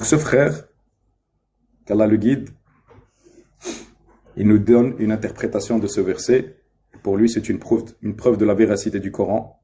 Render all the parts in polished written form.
Ce frère, qu'Allah le guide, il nous donne une interprétation de ce verset. Pour lui, c'est une preuve de la véracité du Coran.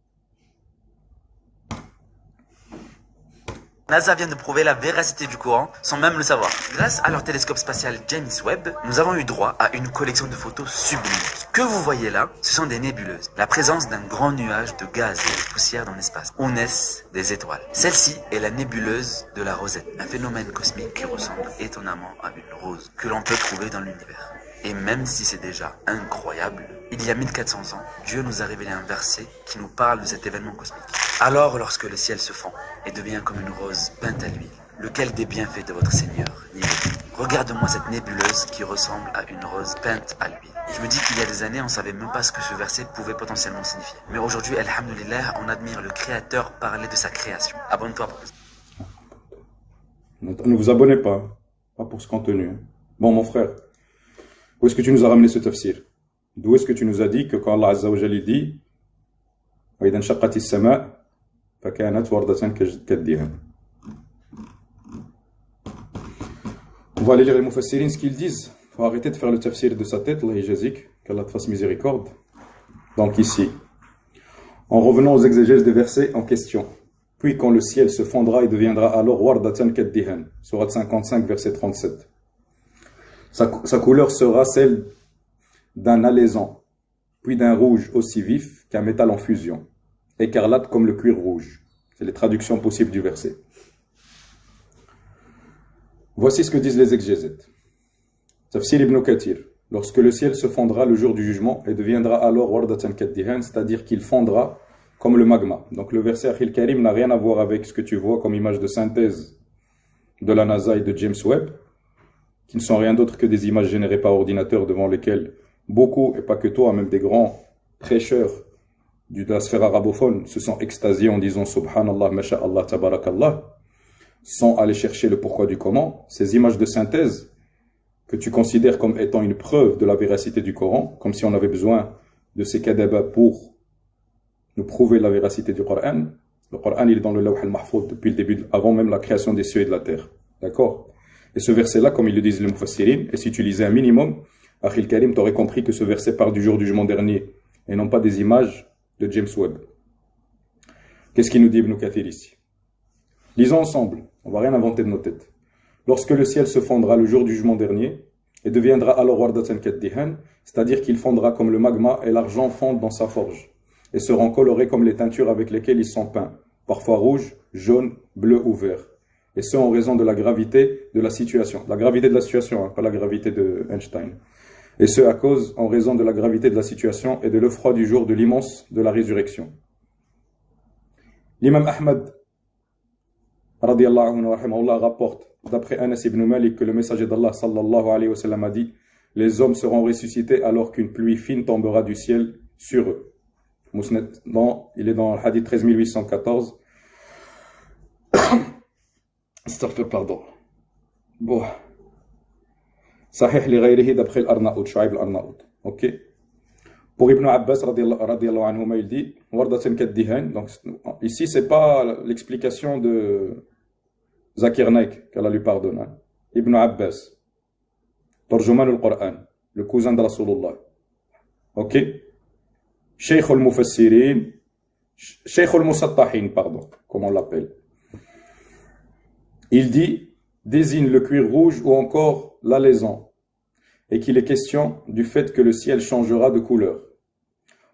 NASA vient de prouver la véracité du Coran sans même le savoir. Grâce à leur télescope spatial James Webb, nous avons eu droit à une collection de photos sublimes. Ce que vous voyez là, ce sont des nébuleuses. La présence d'un grand nuage de gaz et de poussière dans l'espace, où naissent des étoiles. Celle-ci est la nébuleuse de la Rosette, un phénomène cosmique qui ressemble étonnamment à une rose que l'on peut trouver dans l'univers. Et même si c'est déjà incroyable, il y a 1400 ans, Dieu nous a révélé un verset qui nous parle de cet événement cosmique. Alors, lorsque le ciel se fend et devient comme une rose peinte à l'huile, lequel des bienfaits de votre Seigneur n'y est? Regarde-moi cette nébuleuse qui ressemble à une rose peinte à l'huile. Je me dis qu'il y a des années, on ne savait même pas ce que ce verset pouvait potentiellement signifier. Mais aujourd'hui, alhamdoulilah, on admire le Créateur parler de sa création. Abonne-toi pour plus. Ne vous abonnez pas pour ce contenu. Bon, mon frère, où est-ce que tu nous as ramené ce tafsir? D'où est-ce que tu nous as dit que quand Allah Azza wa Jalla dit وَإِذَا انشَقَّتِ السَّمَاءُ فَكَانَتْ وَرْدَةً كَالدِّهَانِ. On va aller lire les Mufassirin, ce qu'ils disent. Il faut arrêter de faire le tafsir de sa tête, Allah yajazik, qu'Allah te fasse miséricorde. Donc ici, en revenant aux exégèses des versets en question. Puis quand le ciel se fondra, il deviendra alors wardatan kaddihan. Sourate 55, verset 37. Sa couleur sera celle d'un alezan, puis d'un rouge aussi vif qu'un métal en fusion, écarlate comme le cuir rouge. C'est les traductions possibles du verset. Voici ce que disent les exégètes. Tafsir ibn Kathir. Lorsque le ciel se fondra le jour du jugement et deviendra alors wardatan kaddihan, c'est-à-dire qu'il fondra comme le magma. Donc le verset Akhil Karim n'a rien à voir avec ce que tu vois comme image de synthèse de la NASA et de James Webb, qui ne sont rien d'autre que des images générées par ordinateur devant lesquelles beaucoup, et pas que toi, même des grands prêcheurs de la sphère arabophone se sont extasiés en disant Subhanallah, Masha'Allah, Tabarakallah, sans aller chercher le pourquoi du comment. Ces images de synthèse que tu considères comme étant une preuve de la véracité du Coran, comme si on avait besoin de ces kadaba pour nous prouver la véracité du Coran. Le Coran, il est dans le Lawh al-Mahfouz depuis le début, avant même la création des cieux et de la terre. D'accord? Et ce verset-là, comme ils le disent les Mufassirin, et si tu lisais un minimum, Akhil Karim, t'aurais compris que ce verset part du jour du jugement dernier, et non pas des images de James Webb. Qu'est-ce qu'il nous dit Ibn Kathir ici? Lisons ensemble, on va rien inventer de nos têtes. Lorsque le ciel se fondra le jour du jugement dernier, et deviendra alors wardatan kaddihan, c'est-à-dire qu'il fondra comme le magma et l'argent fonde dans sa forge, et seront colorés comme les teintures avec lesquelles ils sont peints, parfois rouge, jaune, bleu ou vert. Et ce en raison de la gravité de la situation. La gravité de la situation, pas la gravité de Einstein. Et ce en raison de la gravité de la situation et de l'effroi du jour de l'immense de la résurrection. L'imam Ahmad, radiyallahu anhu wa rahimahullah, rapporte, d'après Anas ibn Malik, que le messager d'Allah, sallallahu alayhi wa sallam, a dit « Les hommes seront ressuscités alors qu'une pluie fine tombera du ciel sur eux. » Il est dans le hadith 13814. Pardon. Bon. Sahih li ghayrihi d'après l'Arnaout, Shu'aib l'Arnaout. Ok. Pour Ibn Abbas, radiyallahu anhu, il dit wardatan kaddihan. Donc, ici, c'est pas l'explication de Zakir Naik, qu'Allah lui pardonne. Hein. Ibn Abbas, Tarjuman al-Qur'an, le cousin de Rasulullah. Ok. Sheikh al-Mufassirin, Sheikh al-Musattahin, pardon, comme on l'appelle. Il dit, désigne le cuir rouge ou encore l'alezan, et qu'il est question du fait que le ciel changera de couleur.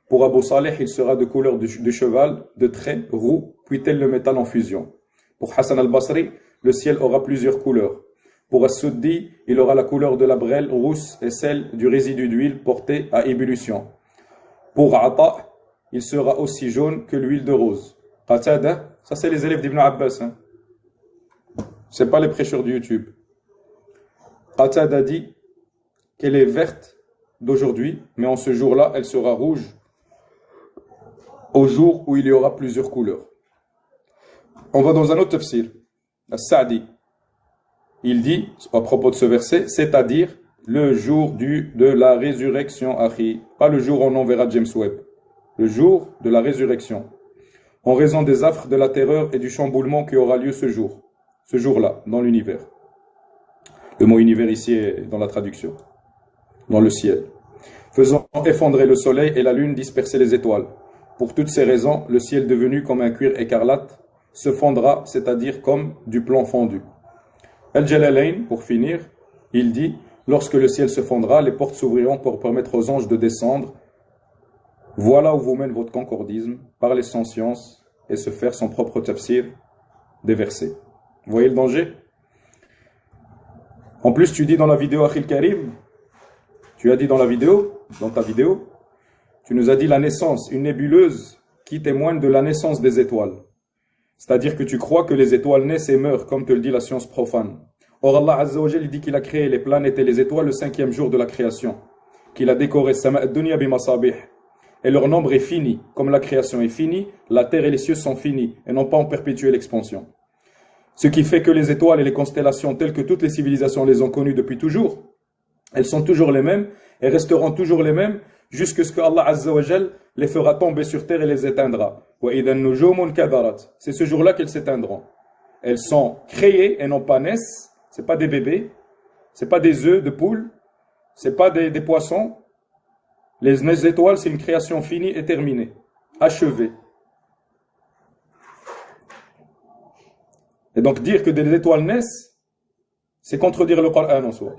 Pour Abu Saleh, il sera de couleur de cheval, de trait, roux, puis tel le métal en fusion. Pour Hassan al-Basri, le ciel aura plusieurs couleurs. Pour As-Suddi, il aura la couleur de la brêle rousse et celle du résidu d'huile porté à ébullition. Pour Ata, il sera aussi jaune que l'huile de rose. Qatada, ça c'est les élèves d'Ibn Abbas, hein. C'est pas les prêcheurs de YouTube. Qatada dit qu'elle est verte d'aujourd'hui, mais en ce jour-là, elle sera rouge au jour où il y aura plusieurs couleurs. On va dans un autre tafsir. As-Sa'di, il dit, à propos de ce verset, c'est-à-dire le jour de la résurrection, Akhi. Pas le jour où on enverra James Webb. Le jour de la résurrection. En raison des affres, de la terreur et du chamboulement qui aura lieu ce jour. ce jour-là, dans l'univers. Le mot univers ici est dans la traduction, dans le ciel. Faisant effondrer le soleil et la lune, disperser les étoiles. Pour toutes ces raisons, le ciel devenu comme un cuir écarlate se fondra, c'est-à-dire comme du plomb fondu. Al-Jalalayn, pour finir, il dit, lorsque le ciel se fondra, les portes s'ouvriront pour permettre aux anges de descendre. Voilà où vous mène votre concordisme, parler sans science et se faire son propre tafsir des versets. Vous voyez le danger? En plus, tu dis dans la vidéo Akhil Karim, tu as dit dans ta vidéo, tu nous as dit la naissance, une nébuleuse qui témoigne de la naissance des étoiles. C'est-à-dire que tu crois que les étoiles naissent et meurent, comme te le dit la science profane. Or Allah Azza wa Jal, il dit qu'il a créé les planètes et les étoiles le 5e jour de la création, qu'il a décoré Sama' ad-dunya bi masabih. Et leur nombre est fini. Comme la création est finie, la terre et les cieux sont finis et n'ont pas en perpétué l'expansion. Ce qui fait que les étoiles et les constellations, telles que toutes les civilisations les ont connues depuis toujours, elles sont toujours les mêmes et resteront toujours les mêmes jusqu'à ce que Allah Azza wa Jal les fera tomber sur terre et les éteindra. C'est ce jour-là qu'elles s'éteindront. Elles sont créées et non pas naissent. C'est pas des bébés, c'est pas des œufs de poule, c'est pas des poissons. Les étoiles, c'est une création finie et terminée, achevée. Et donc dire que des étoiles naissent, c'est contredire le Coran en soi.